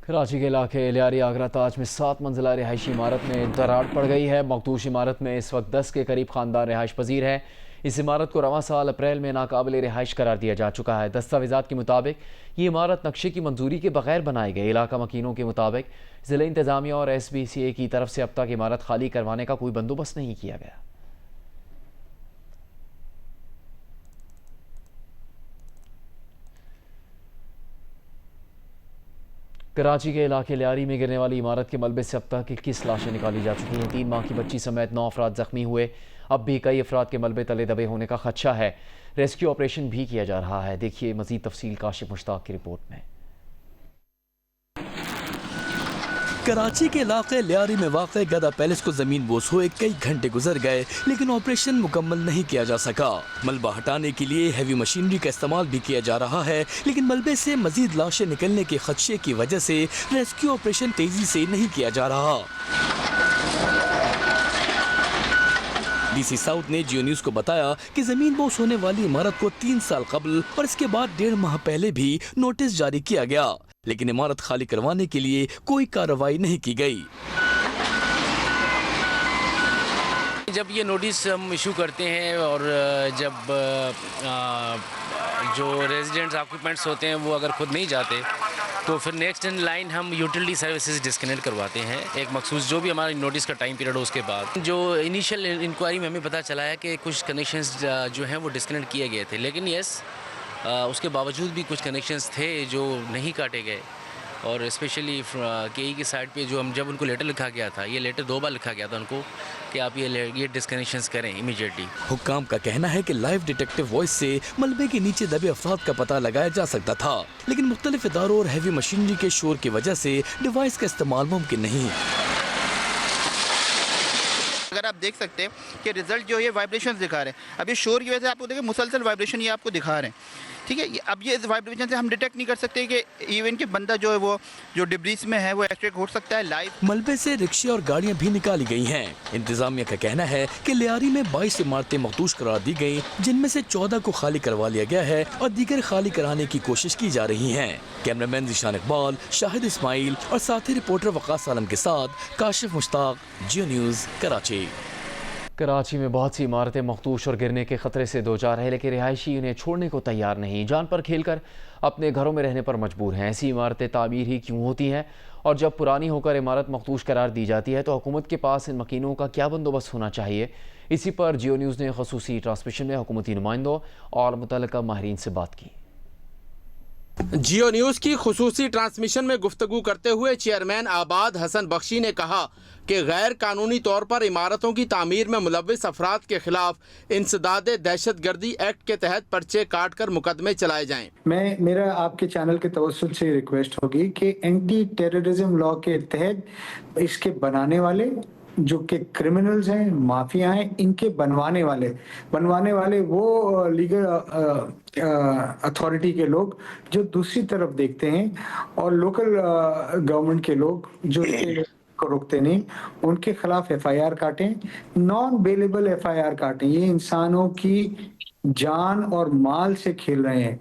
कराची के इलाके लियारी आगरा ताज में 7 मंजिला रिहायशी इमारत में दरार पड़ गई है। मखदूश इमारत में इस वक्त 10 के करीब खानदान रिहाइश पजीर है। इस इमारत को रवां साल अप्रैल में नाकाबिल रिहाइश करार दिया जा चुका है। दस्तावेजात के मुताबिक ये इमारत नक्शे की मंजूरी के बगैर बनाई गई। इलाका मकीनों के मुताबिक ज़िला इंतजामिया और SBCA की तरफ से अब तक इमारत खाली करवाने का कोई बंदोबस्त नहीं किया गया। कराची के इलाके लियारी में गिरने वाली इमारत के मलबे से अब तक 21 लाशें निकाली जा चुकी हैं। 3 माह की बच्ची समेत 9 अफराद जख्मी हुए। अब भी कई अफराद के मलबे तले दबे होने का खदशा है। रेस्क्यू ऑपरेशन भी किया जा रहा है। देखिए मजीद तफसील काशिफ मुश्ताक की रिपोर्ट में। कराची के इलाके लियारी में वाक़ गदा पैलेस को जमीन बोस हुए कई घंटे गुजर गए, लेकिन ऑपरेशन मुकम्मल नहीं किया जा सका। मलबा हटाने के लिए हैवी मशीनरी का इस्तेमाल भी किया जा रहा है, लेकिन मलबे से मजीद लाशें निकलने के खदशे की वजह से रेस्क्यू ऑपरेशन तेजी से नहीं किया जा रहा। DC साउथ ने जियो न्यूज को बताया कि जमीन बोस होने वाली इमारत को 3 साल कबल और इसके बाद 1.5 माह पहले भी नोटिस जारी किया गया, लेकिन इमारत खाली करवाने के लिए कोई कार्रवाई नहीं की गई। जब ये नोटिस हम इशू करते हैं और जब जो रेजिडेंट्स ऑक्यूपेंट्स होते हैं वो अगर खुद नहीं जाते तो फिर नेक्स्ट इन लाइन हम यूटिलिटी सर्विसेज डिस्कनेक्ट करवाते हैं एक मखसूस जो भी हमारा नोटिस का टाइम पीरियड हो उसके बाद। जो इनिशियल इंक्वायरी में हमें पता चला है कि कुछ कनेक्शंस जो हैं वो डिस्कनेक्ट किए गए थे, लेकिन उसके बावजूद भी कुछ कनेक्शंस थे जो नहीं काटे गए। और स्पेशली KE की साइड पे जो जब उनको लेटर लिखा गया था, ये लेटर 2 बार लिखा गया था उनको कि आप ये डिस्कनेक्शंस करें इमीडिएटली। हुक्काम का कहना है कि लाइव डिटेक्टिव वॉइस से मलबे के नीचे दबे अफराद का पता लगाया जा सकता था, लेकिन मुख्तलिफ इदारों और हैवी मशीनरी के शोर की वजह से डिवाइस का इस्तेमाल मुमकिन नहीं। अगर आप देख सकते हैं कि रिजल्ट जो है वाइब्रेशन दिखा रहे हैं, अब ये शोर की वजह से आपको देखिए मुसलसल वाइब्रेशन ये आपको दिखा रहे हैं, ठीक है। अब ये वाइब्रेशन से हम डिटेक्ट नहीं कर सकते कि इवन कि बंदा जो है वो जो डिब्रीज में है वो एक्सट्रैक्ट हो सकता है लाइव। मलबे से रिक्शे और गाड़ियां भी निकाली गई हैं। इंतजामिया का कहना है कि लियारी में 22 इमारतें मखदूश करार दी गई, जिनमें से 14 को खाली करवा लिया गया है और दीगर खाली कराने की कोशिश की जा रही है। कैमरामैन ज़ीशान इकबाल, शाहिद इस्माइल और साथी रिपोर्टर वकास आलम के साथ काशिफ मुश्ताक, जियो न्यूज़, कराची। कराची में बहुत सी इमारतें मखदूश और गिरने के खतरे से दो चार है, लेकिन रिहायशी उन्हें छोड़ने को तैयार नहीं। जान पर खेलकर अपने घरों में रहने पर मजबूर हैं। ऐसी इमारतें तामीर ही क्यों होती हैं, और जब पुरानी होकर इमारत मखदूश करार दी जाती है तो हुकूमत के पास इन मकीनों का क्या बंदोबस्त होना चाहिए। इसी पर जियो न्यूज़ ने खसूसी ट्रांसमिशन में हुकूमती नुमाइंदों और मुतल्लिका माहिरीन से बात की। जियो न्यूज़ की खुसूसी ट्रांसमिशन में गुफ्तगू करते हुए चेयरमैन आबाद हसन बख्शी ने कहा कि गैर कानूनी तौर पर इमारतों की तामीर में मुलव्विस अफराद के खिलाफ इंसदाद दहशत गर्दी एक्ट के तहत पर्चे काट कर मुकदमे चलाए जाएं। मेरा आपके चैनल के तवज्जुह से रिक्वेस्ट होगी कि एंटी टेररिज्म लॉ के तहत इसके बनाने वाले जो कि क्रिमिनल्स हैं, माफिया हैं, इनके बनवाने वाले वो लीगल अथॉरिटी के लोग जो दूसरी तरफ देखते हैं, और लोकल गवर्नमेंट के लोग जो को रोकते नहीं, उनके खिलाफ FIR काटें, नॉन बेलेबल FIR काटें। ये इंसानों की जान और माल से खेल रहे हैं।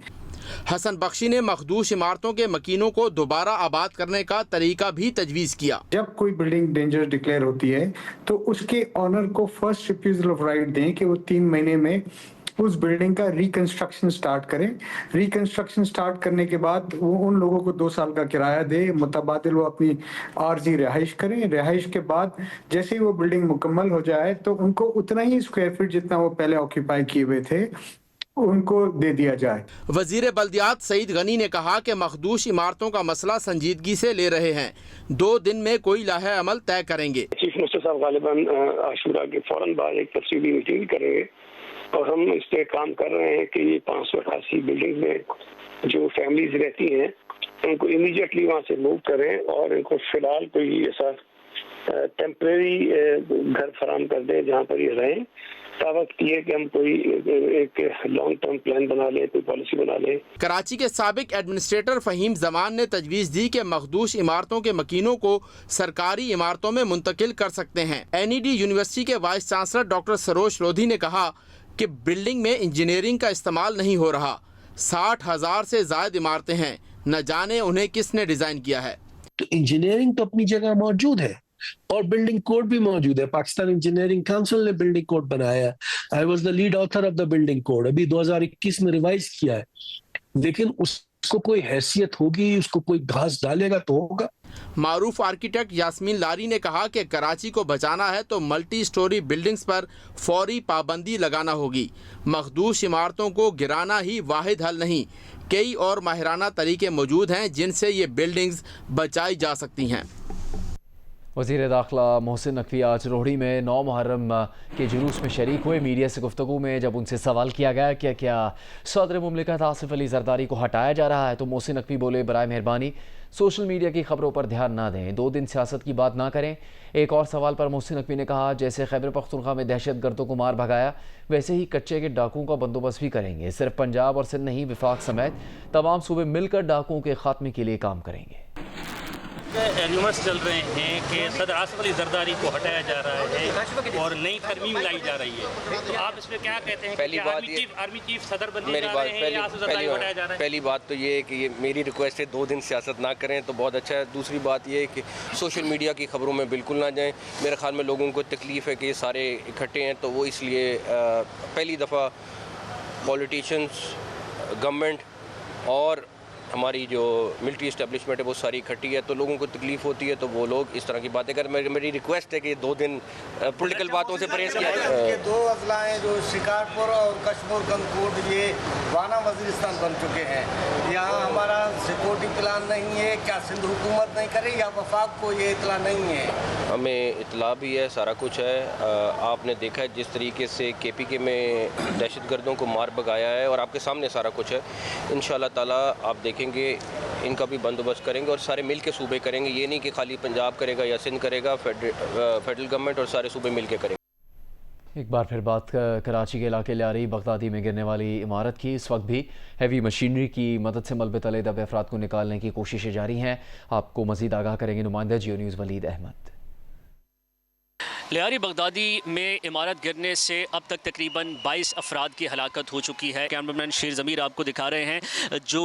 हसन बख्शी ने मखदूश इमारतों के मकीनों को दोबारा आबाद करने का तरीका भी तजवीज़ किया। जब कोई बिल्डिंग डेंजर डिक्लेयर होती है तो उसके ऑनर को फर्स्ट रिफ्यूजल ऑफ राइट दें कि वो 3 महीने में उस बिल्डिंग का रिकंस्ट्रक्शन स्टार्ट करें। रिकंस्ट्रक्शन स्टार्ट करने के बाद वो उन लोगों को 2 साल का किराया दे, मुतबादिल वो अपनी आर्जी रिहाइश करें। रिहाइश के बाद जैसे ही वो बिल्डिंग मुकम्मल हो जाए तो उनको उतना ही स्क्वायर फीट जितना वो पहले ऑक्यूपाई किए हुए थे उनको दे दिया जाए। वजीर बल्दियात सईद गनी ने कहा कि मखदूश इमारतों का मसला संजीदगी से ले रहे हैं, 2 दिन में कोई लाहे अमल तय करेंगे। चीफ मिनिस्टर साहब गालिबन आशूरा के फौरन बाद एक तफसीली मीटिंग करेंगे और हम इस पे काम कर रहे हैं कि ये 588 बिल्डिंग में जो फैमिलीज रहती हैं उनको इमीडिएटली वहाँ से मूव करें और इनको फिलहाल कोई ऐसा टेम्परेरी घर फराम कर दें जहाँ पर ये रहें, तावक्त ये कि हम कोई एक लॉन्ग टर्म प्लान बना लें, कोई पॉलिसी बना लें। कराची के साबिक एडमिनिस्ट्रेटर फ़हीम जमान ने तजवीज़ दी कि मखदूश इमारतों के मकीनों को सरकारी इमारतों में मुंतकिल कर सकते हैं। NED यूनिवर्सिटी के vice chancellor doctor Saroj Lodhi ने कहा कि बिल्डिंग में इंजीनियरिंग का इस्तेमाल नहीं हो रहा। 60,000 से ज़ायद इमारतें हैं, न जाने उन्हें किसने डिज़ाइन किया है। तो इंजीनियरिंग तो अपनी जगह मौजूद है और बिल्डिंग कोड भी मौजूद है। पाकिस्तान इंजीनियरिंग काउंसिल ने बिल्डिंग कोड बनाया है। I was the lead author of the building code, अभी 2021 में रिवाइज किया है। लेकिन उसको कोई हैसियत होगी, उसको कोई घास डालेगा तो होगा। मारूफ आर्किटेक्ट यास्मीन लारी ने कहा कि कराची को बचाना है तो मल्टी स्टोरी बिल्डिंग्स पर फौरी पाबंदी लगाना होगी। मखदूश इमारतों को गिराना ही वाहिद हल नहीं, कई और माहिराना तरीके मौजूद हैं जिनसे ये बिल्डिंग्स बचाई जा सकती हैं। वज़ीर दाखिला मोहसिन नकवी आज रोहड़ी में 9 मुहर्रम के जुलूस में शरीक हुए। मीडिया से गुफ्तगू में जब उनसे सवाल किया गया कि क्या सदर मुमलिकत आसिफ अली जरदारी को हटाया जा रहा है, तो मोहसिन नकवी बोले, बराए मेहरबानी सोशल मीडिया की खबरों पर ध्यान ना दें, 2 दिन सियासत की बात ना करें। एक और सवाल पर मोहसिन नकवी ने कहा, जैसे खैबर पख्तूनख्वा में दहशत गर्दों को मार भगाया, वैसे ही कच्चे के डाकुओं का बंदोबस्त भी करेंगे। सिर्फ पंजाब और सिंध नहीं, विफाक समेत तमाम सूबे मिलकर डाकुओं के खात्मे के लिए काम करेंगे। र्यूमर्स चल रहे हैं कि सदर आसिफ अली जरदारी को हटाया जा रहा है और नई तरमीम लाई जा रही है, तो आप इस पर क्या कहते हैं? पहली बात आर्मी चीफ सदर बनने जा रहे हैं या आसिफ जरदारी को हटाया जा रहा है? पहली बात तो ये है कि ये मेरी रिक्वेस्ट है 2 दिन सियासत ना करें तो बहुत अच्छा है। दूसरी बात ये है कि सोशल मीडिया की खबरों में बिल्कुल ना जाएं। मेरे ख्याल में लोगों को तकलीफ़ है कि ये सारे इकट्ठे हैं, तो वो इसलिए पहली दफ़ा पॉलिटिशियंस, गवर्नमेंट और हमारी जो मिलिट्री इस्टेब्लिशमेंट है वो सारी इकट्ठी है, तो लोगों को तकलीफ होती है, तो वो लोग इस तरह की बातें कर। मेरी रिक्वेस्ट है कि 2 दिन पॉलिटिकल बातों से परहेज किया जाए। 2 अजला हैं जो शिकारपुर और कश्मीर गंगकोट, ये वाना वजीरिस्तान बन चुके हैं। यहाँ हमारा सिक्योरिटी प्लान नहीं है, क्या सिंध हुकूमत नहीं करे या वफाक को ये इतला नहीं है? हमें इतला भी है, सारा कुछ है। आपने देखा है जिस तरीके से KPK में दहशत गर्दों को मार भगाया है और आपके सामने सारा कुछ है। इंशाल्लाह ताला आप देखेंगे इनका भी बंदोबस्त करेंगे और सारे मिल के सूबे करेंगे। ये नहीं कि खाली पंजाब करेगा या सिंध करेगा, फेडरल गवर्नमेंट और सारे सूबे मिल के करेंगे। एक बार फिर बात कराची के इलाके लियारी बगदादी में गिरने वाली इमारत की। इस वक्त भी हैवी मशीनरी की मदद से मलबे तले दबे अफराद को निकालने की कोशिशें जारी हैं। आपको मजीद आगाह करेंगे नुमाइंदा जियो न्यूज़ वलीद अहमद। लियारी बगदादी में इमारत गिरने से अब तक तकरीबन 22 अफराद की हलाकत हो चुकी है। कैमरामैन शेर ज़मीर आपको दिखा रहे हैं जो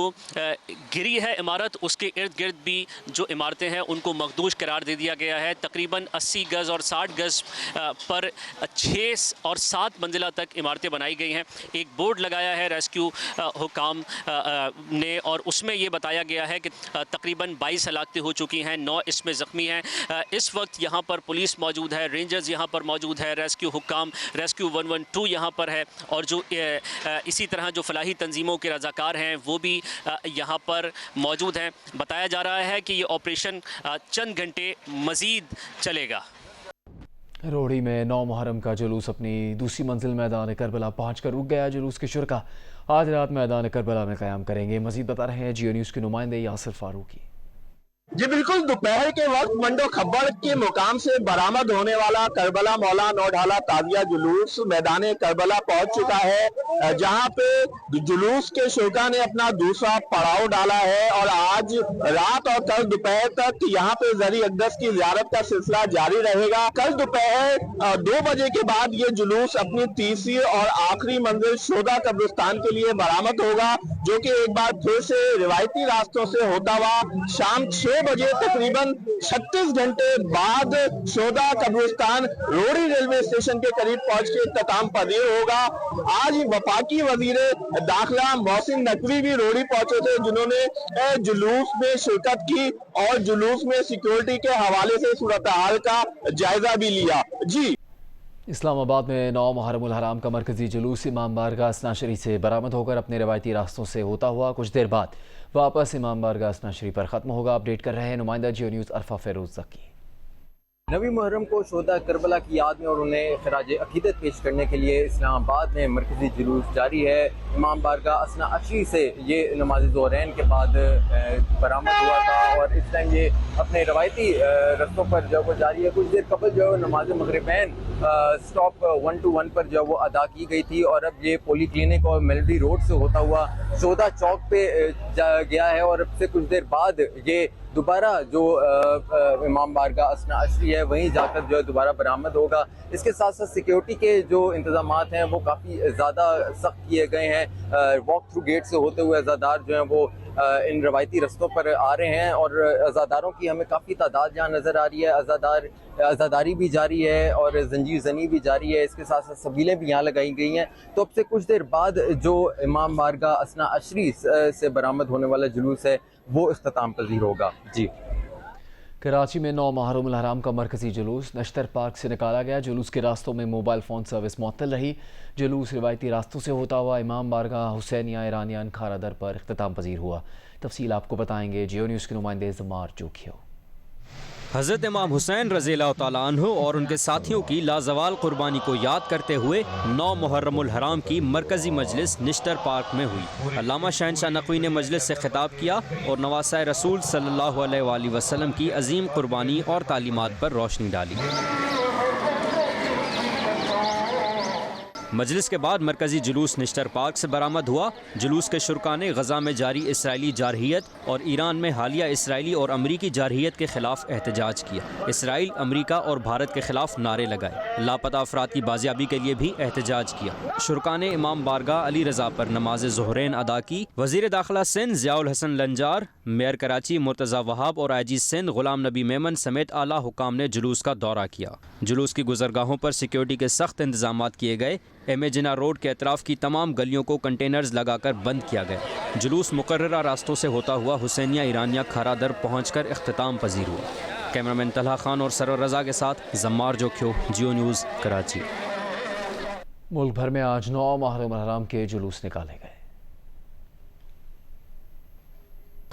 गिरी है इमारत, उसके इर्द गिर्द भी जो इमारतें हैं उनको मखदूश करार दे दिया गया है। तकरीबन 80 गज़ और 60 गज़ पर 6 और 7 मंजिला तक इमारतें बनाई गई हैं। एक बोर्ड लगाया है रेस्क्यू हुकाम ने और उसमें ये बताया गया है कि तकरीबन 22 हलाकतें हो चुकी हैं, 9 इसमें ज़ख्मी हैं। इस वक्त यहाँ पर पुलिस मौजूद है, रेंजर्स यहाँ पर मौजूद है, रेस्क्यू हुकाम रेस्क्यू 112 यहाँ पर है और जो इसी तरह जो फलाही तंजीमों के रज़ाकार हैं वो भी यहाँ पर मौजूद हैं। बताया जा रहा है कि ये ऑपरेशन चंद घंटे मज़ीद चलेगा। रोहड़ी में 9 मुहर्रम का जुलूस अपनी दूसरी मंजिल मैदान करबला पहुँचकर रुक गया। जुलूस के शुरका आज रात मैदान करबला में क़याम करेंगे। मज़ीद बता रहे हैं जियो न्यूज़ के नुमाइंदे यासिर फारूकी। जी बिल्कुल, दोपहर के वक्त मंडो खब्बड़ के मुकाम से बरामद होने वाला करबला मौला नौढाला ताजिया जुलूस मैदान करबला पहुंच चुका है, जहां पे जुलूस के शुरा ने अपना दूसरा पड़ाव डाला है और आज रात और कल दोपहर तक यहां पे ज़री अक़दस की ज़ियारत का सिलसिला जारी रहेगा। कल दोपहर 2 बजे के बाद ये जुलूस अपनी तीसरी और आखिरी मंजिल शोदा कब्रिस्तान के लिए बरामद होगा, जो कि एक बार फिर से रिवायती रास्तों से होता हुआ शाम 6 बजे तकरीबन 36 घंटे बाद शोदा कब्रिस्तान रोहड़ी रेलवे स्टेशन के करीब पहुंच के इख्तिताम पजीर होगा। आज वफाकी वजीर दाखिला मोहसिन नकवी भी रोहड़ी पहुंचे थे, जिन्होंने जुलूस में शिरकत की और जुलूस में सिक्योरिटी के हवाले से सूरत हाल का जायजा भी लिया। जी, इस्लामाबाद में 9 मुहर्रमुल हराम का मरकजी जुलूस इमाम बारगाह असनाशरी से बरामद होकर अपने रवायती रास्तों से होता हुआ कुछ देर बाद वापस इमाम बारगाह असनाशरी पर ख़त्म होगा। अपडेट कर रहे हैं नुमाइंदा जियो न्यूज़ अरफा फेरोज़ ज़की। 9वीं मुहर्रम को शोदा करबला की याद में और उन्हें खराज अकीदत पेश करने के लिए इस्लामाबाद में मरकजी जुलूस जारी है। इमाम बारगाह असना अशरी से ये नमाज ज़ोहरैन के बाद बरामद हुआ था और इस टाइम ये अपने रवायती रस्तों पर जो वो जारी है। कुछ देर कबल जो नमाज मगरिबैन स्टॉप 1-1 पर जो वो अदा की गई थी और अब ये पोली क्लिनिक और मेलोडी रोड से होता हुआ शोदा चौक पे गया है और अब से कुछ देर बाद ये दोबारा जो इमाम बारगाह असना अशरी है वहीं जाकर जो है दोबारा बरामद होगा। इसके साथ साथ सिक्योरिटी के जो इंतजामात हैं वो काफ़ी ज़्यादा सख्त किए गए हैं। वॉक थ्रू गेट से होते हुए अज़ादार जो हैं वो इन रवायती रस्तों पर आ रहे हैं और अज़ादारों की हमें काफ़ी तादाद जहाँ नज़र आ रही है। अज़ादारी भी जारी है और जंजीर जनी भी जारी है। इसके साथ साथ सबीलें भी यहाँ लगाई गई हैं। तो अब से कुछ देर बाद जो इमाम बारगाह असना अशरी से बरामद होने वाला जुलूस है वो इख्तिताम पजीर होगा। जी, कराची में 9 मुहर्रम उल हराम का मरकजी जुलूस नश्तर पार्क से निकाला गया। जुलूस के रास्तों में मोबाइल फ़ोन सर्विस मुअत्तल रही। जुलूस रिवायती रास्तों से होता हुआ इमाम बारगाह हुसैनिया ईरानियान खारा दर पर इख्तिताम पजीर हुआ। तफसील आपको बताएंगे जियो न्यूज़ के नुमाइंदे ज़मार जोखियो। हज़रत इमाम हुसैन रज़ियल्लाहु तआला अन्हु और उनके साथियों की लाजवाल कुर्बानी को याद करते हुए 9 मुहर्रम उल हराम की मरकजी मजलिस निश्तर पार्क में हुई। अल्लामा शहनशाह नक़वी ने मजलिस से खिताब किया और नवासा रसूल सल्लल्लाहु अलैहि वसल्लम की अजीम कुर्बानी और तालीमात पर रोशनी डाली। मजलिस के बाद मरकजी जुलूस निश्तर पार्क से बरामद हुआ। जुलूस के शुरका ने गजा में जारी इसराइली जारहियत और ईरान में हालिया इसराइली और अमरीकी जारहियत के खिलाफ एहतजाज किया। इसराइल, अमरीका और भारत के खिलाफ नारे लगाए। लापता अफराद की बाजियाबी के लिए भी एहतजाज किया। शुरका ने इमाम बारगाह अली रजा पर नमाज ज़ुहरैन अदा की। वज़ीर दाखिला सिंध ज़ियाउल हसन लंजार, मेयर कराची मुर्तज़ा वहाब और IG सिंध गुलाम नबी मेमन समेत आला हुकाम ने जुलूस का दौरा किया। जुलूस की गुजरगाहों पर सिक्योरिटी के सख्त इंतजाम किए गए। MA जिन्ना रोड के अतराफ़ की तमाम गलियों को कंटेनर्स लगाकर बंद किया गया। जुलूस मुकर्ररा रास्तों से होता हुआ हुसैनिया ईरानिया खारा दर पहुँचकर इख्तिताम पजीर हुआ। कैमरामैन तलहा खान और सरवर रजा के साथ जम्मार जोखियो, जियो न्यूज़, कराची। मुल्क भर में आज 9 मुहर्रम उल हराम के जुलूस निकाले गए।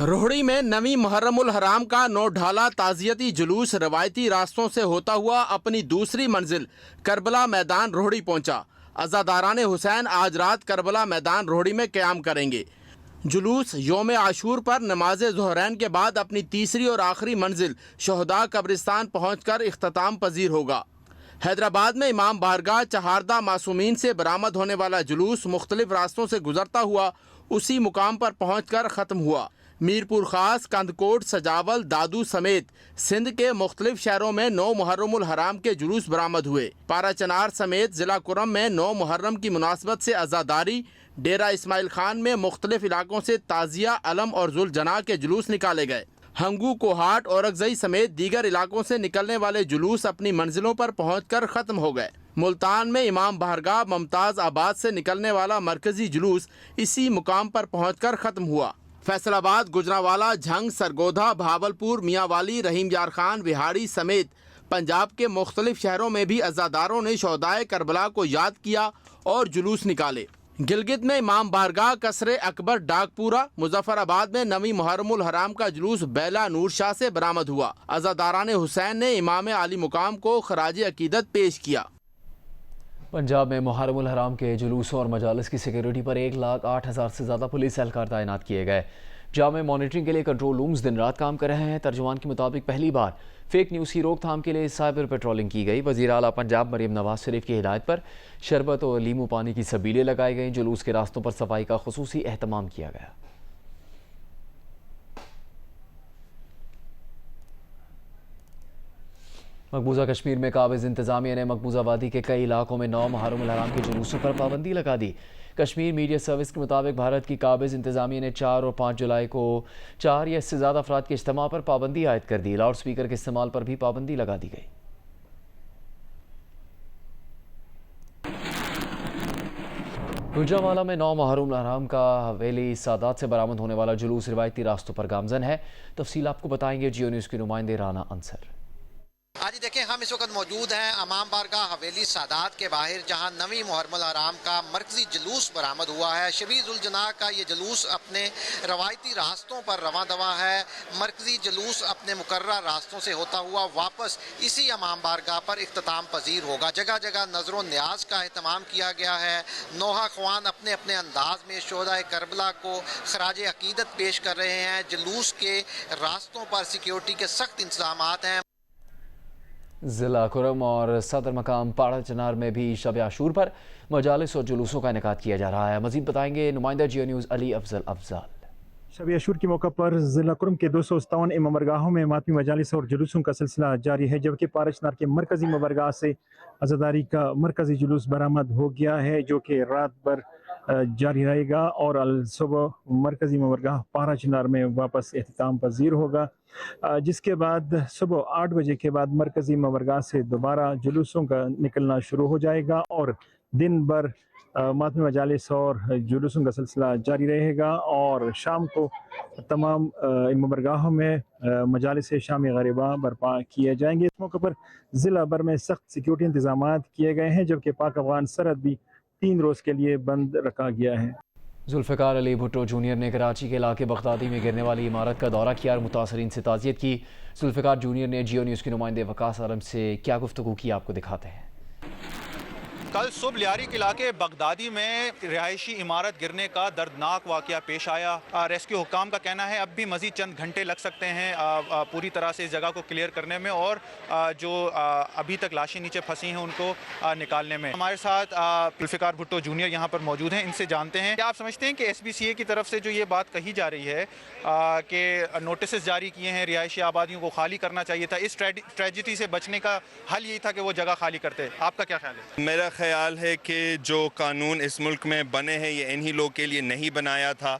रोहड़ी में 9वीं मुहर्रम उल हराम का नोढाला ताज़ियती जुलूस रवायती रास्तों से होता हुआ अपनी दूसरी मंजिल करबला मैदान रोहड़ी पहुंचा। अज़ादारान हुसैन आज रात करबला मैदान रोहड़ी में क़याम करेंगे। जुलूस योम आशूर पर नमाज ज़ुहरैन के बाद अपनी तीसरी और आखिरी मंजिल शहदा कब्रिस्तान पहुंचकर इख्तिताम पजीर होगा। हैदराबाद में इमाम बारगाह चहारदा मासूमीन से बरामद होने वाला जुलूस मुख्तलिफ रास्तों से गुजरता हुआ उसी मुकाम पर पहुंचकर ख़त्म हुआ। मीरपुर खास, कंदकोट, सजावल, दादू समेत सिंध के मुख्तलिफ शहरों में 9 मुहर्रम उल हराम के जुलूस बरामद हुए। पारा चनार समेत जिला कुरम में 9 मुहर्रम की मुनासबत से अज़ादारी, डेरा इस्माइल खान में मुख्तलिफ इलाकों से ताज़िया, अलम और जुल्जना के जुलूस निकाले गए। हंगू, कोहाट, औरकजई समेत दीगर इलाकों से निकलने वाले जुलूस अपनी मंजिलों पर पहुंचकर ख़त्म हो गए। मुल्तान में इमाम बारगाह मुमताज़ आबाद से निकलने वाला मरकजी जुलूस इसी मुकाम पर पहुंचकर ख़त्म हुआ। फैसलाबाद, गुजरावाला, झंग, सरगोधा, भावलपुर, मियांवाली, रहीम यार खान, बिहाड़ी समेत पंजाब के मुख्तलिफ शहरों में भी अज़ादारों ने शोहदाए करबला को याद किया और जुलूस निकाले। गिलगित में इमाम बारगाह कसरे अकबर डाकपुरा, मुजफ्फराबाद में 9वीं मुहर्रम उल हराम का जुलूस बैला नूर शाह से बरामद हुआ। अज़ादारान हुसैन ने इमाम आली मुकाम को खराज अकीदत पेश किया। पंजाब में मुहर्रम उल हराम के जुलूसों और मजालिस की सिक्योरिटी पर 1,08,000 से ज़्यादा पुलिस एहलकार तैनात किए गए। जामे मॉनिटरिंग के लिए कंट्रोल रूम्स दिन रात काम कर रहे हैं। तर्जुमान के मुताबिक पहली बार फेक न्यूज़ की रोकथाम के लिए साइबर पेट्रोलिंग की गई। वज़ीर आला पंजाब मरीम नवाज शरीफ की हिदायत पर शरबत और लीमू पानी की सबीलें लगाई गई। जुलूस के रास्तों पर सफाई का खुसूसी एहतमाम किया गया। मकबूजा कश्मीर में काबिज इंतजामिया ने मकबूजा वादी के कई इलाकों में 9 मुहर्रम उल हराम के जुलूसों पर पाबंदी लगा दी। कश्मीर मीडिया सर्विस के मुताबिक भारत की काबिज इंतजामिया ने 4 और 5 जुलाई को 4 या इससे ज़्यादा अफराद के इज्तिमा पर पाबंदी आयद कर दी। लाउड स्पीकर के इस्तेमाल पर भी पाबंदी लगा दी गई। गुजरावाला में 9 मुहर्रम उल हराम का हवेली सादात से बरामद होने वाला जुलूस रिवायती रास्तों पर गामजन है। तफसील आपको बताएंगे जियो न्यूज़ के नुमाइंदे राना अंसर। आज देखें, हम इस वक्त मौजूद हैं इमाम बारगाह हवेली सादात के बाहर, जहां 9वीं मुहर्रम उल हराम का मरकजी जुलूस बरामद हुआ है। शबीजुल जना का ये जुलूस अपने रवायती रास्तों पर रवां दवा है। मरकजी जुलूस अपने मुकर्रर रास्तों से होता हुआ वापस इसी इमाम बारगाह पर इख्तिताम पजीर होगा। जगह जगह नजरों न्याज का एहतमाम किया गया है। नोहा ख्वान अपने अपने अंदाज में शोहदाए करबला को खराज अकीदत पेश कर रहे हैं। जुलूस के रास्तों पर सिक्योरिटी के सख्त इंतजाम हैं। ज़िला कुरम और सदर मकाम पाड़ा चनार में भी शब आशूर पर मजालिस और जुलूसों का इनेकाद किया जा रहा है। मज़ीद बताएंगे नुमाइंदा जियो न्यूज़ अली अफजल अफजाल। शब अशूर के मौका पर ज़िला कुर्म के 257 इमाम बारगाहों में मातमी मजालिस और जुलूसों का सिलसिला जारी है, जबकि पारचनार के मरकज़ी इमाम बारगाह से अज़ादारी का मरकज़ी जुलूस बरामद हो गया है, जो कि रात भर जारी रहेगा और अल सुबह मरकज़ी इमाम बारगाह पारचनार में वापस एहतिताम पजीर होगा, जिसके बाद सुबह 8 बजे के बाद मरकज़ी इमाम बारगाह से दोबारा जुलूसों का निकलना शुरू हो जाएगा और दिन भर मातमी मजालिस और जुलूसों का सिलसिला जारी रहेगा और शाम को तमाम इमाम बारगाहों में मजालिस शामी ग़रीबा बर्पा किए जाएंगे। इस मौके पर ज़िला भर में सख्त सिक्योरिटी इंतजाम किए गए हैं, जबकि पाक अफगान सरहद भी 3 रोज़ के लिए बंद रखा गया है। जुल्फ़िकार अली भुट्टो जूनियर ने कराची के इलाके बगदादी में गिरने वाली इमारत का दौरा किया और मुतासरीन से ताज़ियत की। जुल्फ़िकार जूनियर ने जियो न्यूज़ के नुमाइंदे वकास आलम से क्या गुफ्तगू की, आपको दिखाते हैं। कल सुबह लियारी के इलाके बगदादी में रिहायशी इमारत गिरने का दर्दनाक वाक़या पेश आया। रेस्क्यू हुक्काम का कहना है अब भी मज़ीद चंद घंटे लग सकते हैं पूरी तरह से इस जगह को क्लियर करने में और जो अभी तक लाशें नीचे फंसी हैं उनको निकालने में। हमारे साथ जुल्फ़िकार भुट्टो जूनियर यहाँ पर मौजूद हैं, इनसे जानते हैं क्या आप समझते हैं कि SPCA की तरफ से जो ये बात कही जा रही है कि नोटिस जारी किए हैं, रिहायशी आबादियों को खाली करना चाहिए था, इस ट्रेजिडी से बचने का हल यही था कि वो जगह खाली करते, आपका क्या ख्याल है? मेरा ख्याल है कि जो कानून इस मुल्क में बने हैं ये इन्हीं लोग के लिए नहीं बनाया था।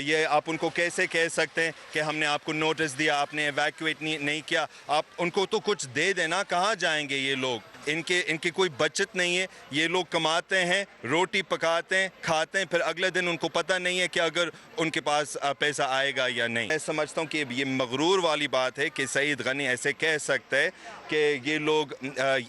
ये आप उनको कैसे कह सकते हैं कि हमने आपको नोटिस दिया, आपने एवैक्यूएट नहीं किया, आप उनको तो कुछ दे देना, कहाँ जाएंगे ये लोग? इनकी कोई बचत नहीं है, ये लोग कमाते हैं, रोटी पकाते हैं, खाते हैं, फिर अगले दिन उनको पता नहीं है कि अगर उनके पास पैसा आएगा या नहीं। मैं समझता हूँ कि ये मगरूर वाली बात है कि सईद गनी ऐसे कह सकते हैं कि ये लोग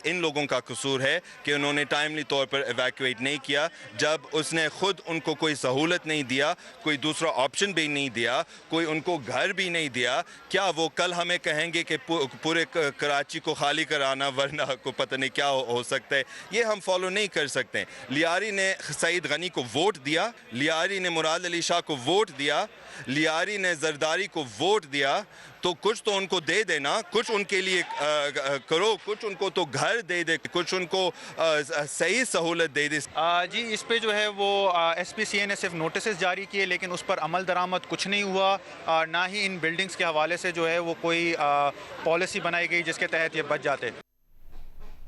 इन लोगों का कसूर है कि उन्होंने टाइमली तौर पर एवैक्यूएट नहीं किया, जब उसने खुद उनको कोई सहूलत नहीं दिया, कोई दूसरा ऑप्शन भी नहीं दिया, कोई उनको घर भी नहीं दिया। क्या वो कल हमें कहेंगे कि पूरे कराची को खाली कराना, वरना को पता नहीं क्या हो सकता है? ये हम फॉलो नहीं कर सकते। लियारी ने सईद गनी को वोट दिया, लियारी ने मुराद अली शाह को वोट दिया, लियारी ने जरदारी को वोट दिया, तो कुछ तो उनको दे देना, कुछ उनके लिए करो, कुछ उनको तो घर दे दे, कुछ उनको सही सहूलत दे दे। जी, इस पे जो है वो SPCA ने सिर्फ नोटिस जारी किए, लेकिन उस पर अमल दरामद कुछ नहीं हुआ, ना ही इन बिल्डिंग्स के हवाले से जो है वो कोई पॉलिसी बनाई गई जिसके तहत ये बच जाते।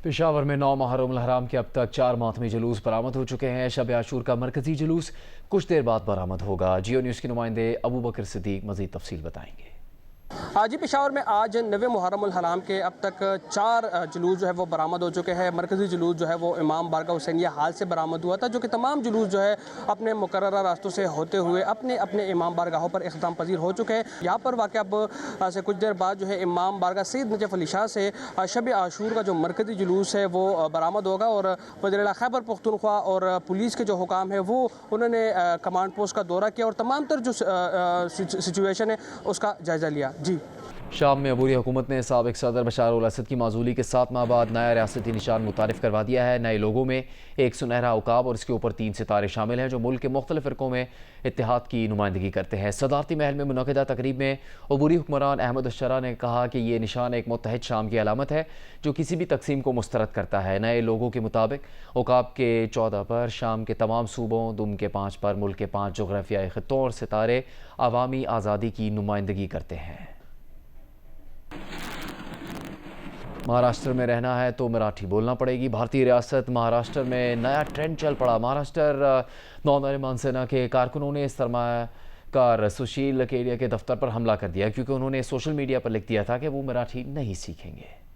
पेशावर में 9 मुहर्रम हराम के अब तक 4 मातमी जुलूस बरामद हो चुके हैं। शब आशूर का मरकजी जुलूस कुछ देर बाद बरामद होगा। जियो न्यूज़ के नुमाइंदे अबू बकर सिद्दीक मज़ीद तफसील बताएंगे। जी, पेशावर में आज 9 मुहर्रम हराम के अब तक 4 जुलूस जो है वो बरामद हो चुके हैं। मरकज़ी जुलूस जो है वो इमाम बारगाह हुसैनिया हाल से बरामद हुआ था, जो कि तमाम जुलूस जो है अपने मुकर्ररा रास्तों से होते हुए अपने अपने इमाम बारगाहों पर इख्तिताम पजीर हो चुके हैं। यहाँ पर वाक़या अब से कुछ देर बाद जो है इमाम बारगाह सैयद नजफ़ अली शाह से शब आशूर का जो मरकज़ी जुलूस है वो बरामद होगा और वज़ीर खैबर पख्तूनख्वा और पुलिस के जो हुकाम है वो उन्होंने कमांड पोस्ट का दौरा किया और तमाम तर जो सिचुएशन है उसका जायज़ा लिया। जी, शाम में अबूरी हुकूमत ने साबिक़ सदर बशार उल असद की माजूली के 7 माह बाद नया रियासती निशान मुतारिफ़ करवा दिया है। नए लोगों में एक सुनहरा उकाब और इसके ऊपर 3 सितारे शामिल हैं, जो मुल्क के मुख्तलिफ फ़िरक़ों में इत्तेहाद की नुमाइंदगी करते हैं। सदारती महल में मुनक़िदा तकरीब में अबूरी हुक्मरान अहमद अशरा ने कहा कि ये निशान एक मुत्तहिद शाम की अलामत है, जो किसी भी तकसीम को मुस्तरद करता है। नए लोगों के मुताबिक उकाब के 14 पर, शाम के तमाम सूबों, दुम के 5 पर, मुल्क के 5 जोग्राफियाई ख़ित्तों और सितारे अवामी आज़ादी की नुमाइंदगी करते हैं। महाराष्ट्र में रहना है तो मराठी बोलना पड़ेगी। भारतीय रियासत महाराष्ट्र में नया ट्रेंड चल पड़ा। महाराष्ट्र नौजवान सेना के कारकुनों ने सरमायाकार सुशील केडिया के दफ्तर पर हमला कर दिया, क्योंकि उन्होंने सोशल मीडिया पर लिख दिया था कि वो मराठी नहीं सीखेंगे।